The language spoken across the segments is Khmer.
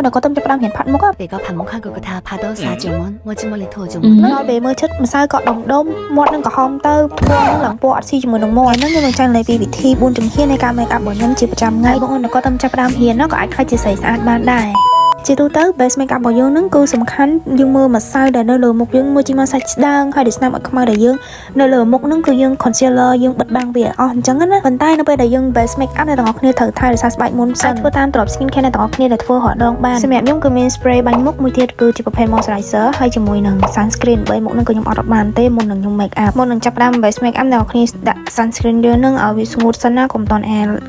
너 có tâm chấp đam hiện phạt mốc á 내가 반목하고 다 받아 사정원 머지멀리 nói về mơ chết mà sao có đồng đôm một năng có hom tơ buông lẳng bộ xì chừng đồng mồi nó như mình tranh lấy vì thi buôn chừng kia này cả mấy cả bọn nhân chỉ 100 ngày bọn nó có tâm chấp đam hiền nó có ai khai chia sẻ sạch ban đài chỉ tu tới base make up របស់យើងនឹងគឺសំខាន់យើងមើលម្សៅដែលនៅលើមុខយើងមើលជាមកសាច់ស្ដើងហើយដែលស្នាមអត់ខ្មៅដែលយើងនៅលើមុខនឹងគឺយើង concealer យើងបិទបាំងវាអស់អញ្ចឹងណាប៉ុន្តែនៅពេលដែលយើង base make up អ្នកទាំងអស់គ្នាត្រូវថែរក្សាស្បែកមុនសិនធ្វើតាមទ្រប skin care អ្នកទាំងអស់គ្នាដែលធ្វើរហដងបានសម្រាប់ខ្ញុំគឺមាន spray បាញ់មុខមួយទៀតគឺជាប្រភេទ moisturizer ហើយជាមួយនឹង sunscreen បីមុខនឹងគឺខ្ញុំអត់រត់បានទេមុននឹងខ្ញុំ make up មុននឹងចាប់ផ្ដើម base make up អ្នកទាំងអស់គ្នាដាក់ sunscreen យើងនឹងឲ្យវាស្ងួតសិនណាកុំតន់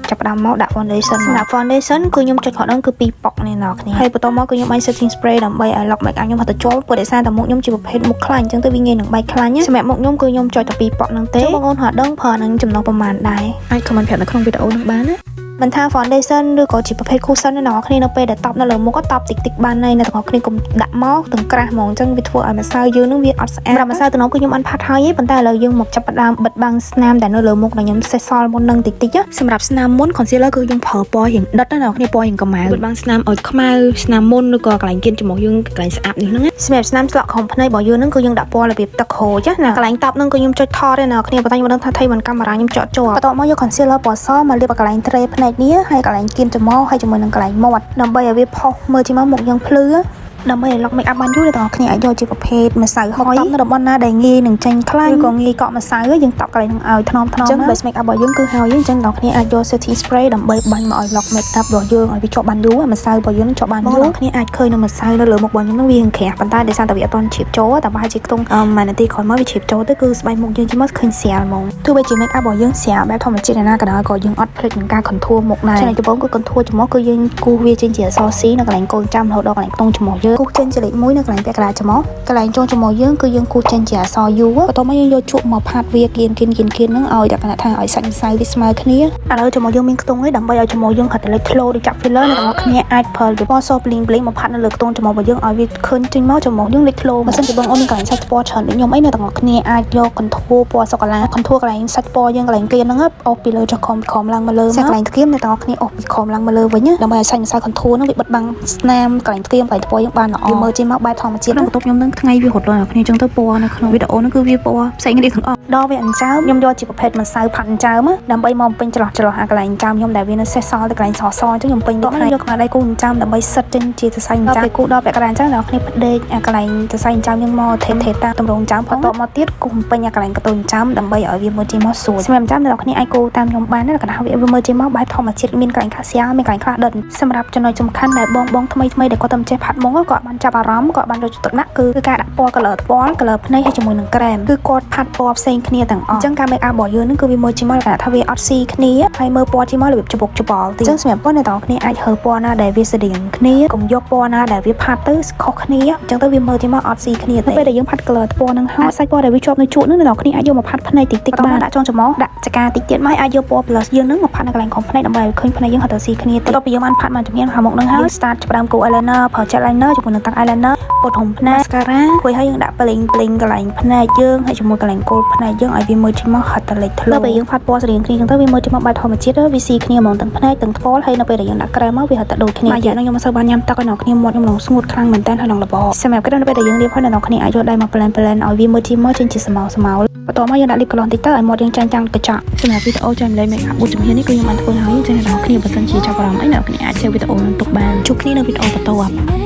ចាប់ផ្ដើមមកដាក់ foundation សម្រាប់ foundation គឺខ្ញុំចុចរហដងគឺ2ប៉ុកនេះអ្នកទាំងអស់គ្នាហើយបន្តមកគឺខ្ញុំបាញ់ setting spray ដើម្បីឲ្យ lock make up ខ្ញុំហត់ទៅជាប់ព្រោះដោយសារតែមុខខ្ញុំជាប្រភេទមុខខ្លាញ់អញ្ចឹងទៅវាងាយនឹងបែកខ្លាញ់សម្រាប់មុខខ្ញុំគឺខ្ញុំចុចតែ2ប៉ុកហ្នឹងទេបងប្អូនហត់ដឹងប្រើនឹងចំណុះប្រមាណដែរអាច comment ប្រាប់នៅក្នុងវីដេអូនឹងបានណាមិនថា foundation ឬក៏ជាប្រភេទ cushion អ្នកនរគ្នានៅពេលដែលតប់នៅលើមុខក៏តប់តិចបានហើយអ្នកទាំងអស់គ្នាកុំដាក់មកទាំងក្រាស់ហ្មងអញ្ចឹងវាធ្វើឲ្យម្សៅយើងនឹងវាអត់ស្អាតម្សៅទំនងគឺខ្ញុំអត់ផាត់ហើយទេប៉ុន្តែឥឡូវយើងមកចាប់ផ្ដើមបិទបាំងស្នាមដែលនៅលើមុខដែលខ្ញុំសេះសល់មុននឹងតិចសម្រាប់ស្នាមមុន concealer គឺយើងប្រើពណ៌យ៉ាងដិតណាអ្នកគ្នាពណ៌យ៉ាងកម្ៅបិទបាំងស្នាមឲ្យខ្មៅស្នាមមុនឬក៏កន្លែងគៀនច្រមុះយើងកន្លែងស្អាតនេះហ្នឹងសម្រាប់ស្នាមស្លក់ខំភ្នែករបស់យើងនឹងគឺយើងដាក់ពណ៌របៀបទឹកហូរណាកន្លែងតប់នឹងគឺខ្ញុំចុចថតទេអ្នកគ្នាប៉ុន្តែខ្ញុំមិនដឹងថាថៃមិនកាមេរ៉ាខ្ញុំចត់ជាប់បន្ទាប់មកយក concealer ពណ៌សមកលាបកន្លែងទ្រេភ្នែកនេះហើយកន្លែងគៀនច្រមុះហើយជាមួយនឹងកន្លែងមាត់ដើម្បីឲ្យវាផុសមើលជាមកមុខយើងភ្លឺដើម្បីឲ្យ lock make up បានយូរដល់អ្នកគ្នាអាចយកជាប្រភេទម្សៅហុយតប់នៅតំបន់ណាដែលងាយនឹងចេញខ្លាញ់ឬក៏ងាយកកម្សៅយើងតប់កន្លែងហ្នឹងឲ្យថ្នមអញ្ចឹង base make up របស់យើងគឺហើយអញ្ចឹងអ្នកគ្នាអាចយក setting spray ដើម្បីបាញ់មកឲ្យ lock make up របស់យើងឲ្យវាជាប់បានយូរម្សៅរបស់យើងជាប់បានយូរអ្នកគ្នាអាចឃើញនៅម្សៅនៅលើមុខរបស់ខ្ញុំហ្នឹងវាក្រាស់ប៉ុន្តែដោយសារតែវាអត់ទាន់ជ្រាបចូលតែប្រហែលជាខ្ទង់មួយនាទីក្រោយមកវាជ្រាបចូលទៅគឺស្បែកមុខយើងជាមកឃើញស្រាលហ្មងទោះបីជា make up របស់យើងស្រាលបែបធម្មជាតិណាក៏ដោយក៏យើងអត់ភ្លេចនឹងការ contour មុខដែរចំណុចដំបូងគឺ contour ច្រមុះគឺយើងគូសវាចេញជាអក្សរ C នៅកន្លែងកូនចាំរហូតដល់កន្លែងខ្ទង់ច្រមុះយើងគូសចេញជាលេខ1នៅកន្លែងពាក់កណ្ដាលច្រមុះកន្លែងចុងច្រមុះយើងគឺយើងគូសចេញជាអក្សរ U បន្ទាប់មកយើងយកជក់មកផាត់វាគៀនហ្នឹងឲ្យតែគណៈថាឲ្យសាច់ម្សៅវាស្មើគ្នាឥឡូវច្រមុះយើងមានខ្ទង់ហើយដើម្បីឲ្យច្រមុះយើងហត់ទៅលេច flow ដូចចាក់ filler អ្នកទាំងអស់គ្នាអាចប្រើពណ៌ស bling មកផាត់នៅលើខ្ទង់ច្រមុះរបស់យើងឲ្យវាឃើញចេញមកច្រមុះយើងលេច flow បើសិនជាបងអូនមានកន្លែងសាច់ពណ៌ច្រើនដូចខ្ញុំអីអ្នកទាំងអស់គ្នាអាចយក contour ពណ៌សូកូឡា contour កន្លែងសាច់ពណ៌យើងកន្លែងគៀនហ្នឹងអូសពីលើចុះខំឡើងមកលើមកកន្លែងក្រៀមអ្នកទាំងអស់គ្នាអូសពីខំឡើងមកលើវិញដើម្បីឲ្យសាច់ម្សៅ contour ហ្នឹងវាបិទបាំងស្នាមកន្លែងក្រៀមកន្លែងពណ៌យើងបានល្អវាមើលចេញមកបែបធម្មជាតិបន្ទប់ខ្ញុំនឹងថ្ងៃវារត់ដល់អ្នកគ្នាអញ្ចឹងទៅពណ៌នៅក្នុងវីដេអូហ្នឹងគឺវាពណ៌ផ្សេងគ្នាទាំងអស់ដល់វាអញ្ចើមខ្ញុំយកជាប្រភេទម្សៅផាត់អញ្ចើមដើម្បីមកពេញច្រឡោះអាកន្លែងអញ្ចើមខ្ញុំដែលវានៅសេះសល់ទៅកន្លែងសអញ្ចឹងខ្ញុំពេញទៅយកខ្មៅដៃគូអញ្ចើមដើម្បីសិតចេញជាសរសៃអញ្ចើមពេលគូដល់ពាក់កណ្ដាលអញ្ចើមអ្នកគ្នាផ្ដេកអាកន្លែងសរសៃអញ្ចើមយើងមកថេតាមតម្រងអញ្ចើមបន្ទាប់មកទៀតគូពេញអាកន្លែងកន្ទុយអញ្ចើមដើម្បីឲ្យវាមើលចេញមកស្រួលសម្រាប់អញ្ចើមអ្នកគ្នាអាចគូតាមខ្ញុំបានតែកណ្ដាលវាមើលចេញមកបែបធម្មជាតិមានកន្លែងខាស្យាមានកន្លែងខ្លះដិតសម្រាប់ចំណុចសំខាន់ដែលបងថ្មីដែលគាត់តែចេះផាត់មុខគាត់បានចាប់អារម្មណ៍គាត់បានយកចិត្តទុកដាក់គឺការដាក់ពណ៌ color ភ្នែកហើយជាមួយនឹងក្រែមគឺគាត់ផាត់ពណ៌ផ្សេងគ្នាទាំងអស់អញ្ចឹងការ make up របស់យើងនឹងគឺវាមើលជាមកថាវាអត់ស៊ីគ្នាហើយមើលពណ៌ជាមករបៀបច្បុកច្បល់ទៀតអញ្ចឹងសម្រាប់បងអ្នកទាំងគ្នាអាចហើពណ៌ណាដែលវាស្តៀងគ្នាកុំយកពណ៌ណាដែលវាផាត់ទៅខុសគ្នាអញ្ចឹងទៅវាមើលជាមកអត់ស៊ីគ្នាទេពេលដែលយើងផាត់ color ពណ៌នឹងហើយសាច់ពណ៌ដែលវាជាប់នៅជក់នឹងអ្នកទាំងគ្នាអាចយកមកផាត់ភ្នែកតិចបានដាក់ចុងច្រមុះដាក់ចកាតិចទៀតមកអាចយកពណ៌ plus យើងនឹងមកផាត់នៅកន្លែងខំភ្នែកដើម្បីឲ្យឃើញភ្នែកយើងហត់ទៅស៊ីគ្នាទៅដល់ពេលយើងបានផាត់មកជំនាញខាងមុខនឹងហើយ start ចាប់ផ្ដើមគូ eyeliner ប្រើ jet liner ជាមួយនឹងតាំង eyeliner ពត់ហុំភ្នែក mascara ហើយយើងដាក់ bling កន្លែងភ្នែកយើងហើយជាមួយកន្លែងគោលភ្នែកយើងឲ្យវាមើលជាមកហត់ទៅលេចធ្លោពេលយើងផាត់ពណ៌ស្រៀងគ្នាចឹងទៅវាមើលជាមកបែបធម្មជាតិវាស៊ីគ្នាហ្មងទាំងភ្នែកទាំងថ្ពាល់ហើយនៅពេលដែលយើងដាក់ក្រែមមកវាហត់ទៅដូចគ្នាហើយខ្ញុំមិនសូវបានញ៉ាំទឹកឲ្យអ្នកគ្នាមាត់ខ្ញុំនឹងស្ងួតខ្លាំងមែនតើហើយនឹងលបសម្រាប់ក្រែមនៅពេលដែលយើងលាបហើយអ្នកគ្នាអាចយកដៃមក blend ឲ្យវាមើលជាមកចេញជាស្មៅបន្ទាប់មកយើងដាក់លីបក្លុសតិចទៅឲ្យមាត់យើងចាញ់កញ្ចក់សម្រាប់វីដេអូចាំលេង make up 4ជំហាននេះគឺខ្ញុំបានធ្វើហើយចឹងអ្នកគ្នាបើសិនជាចាប់អារម្មណ៍អីអ្នកគ្នាអាច share វីដេអូនឹងទុកបានជួបគ្នានៅវីដេអូបន្ទាប់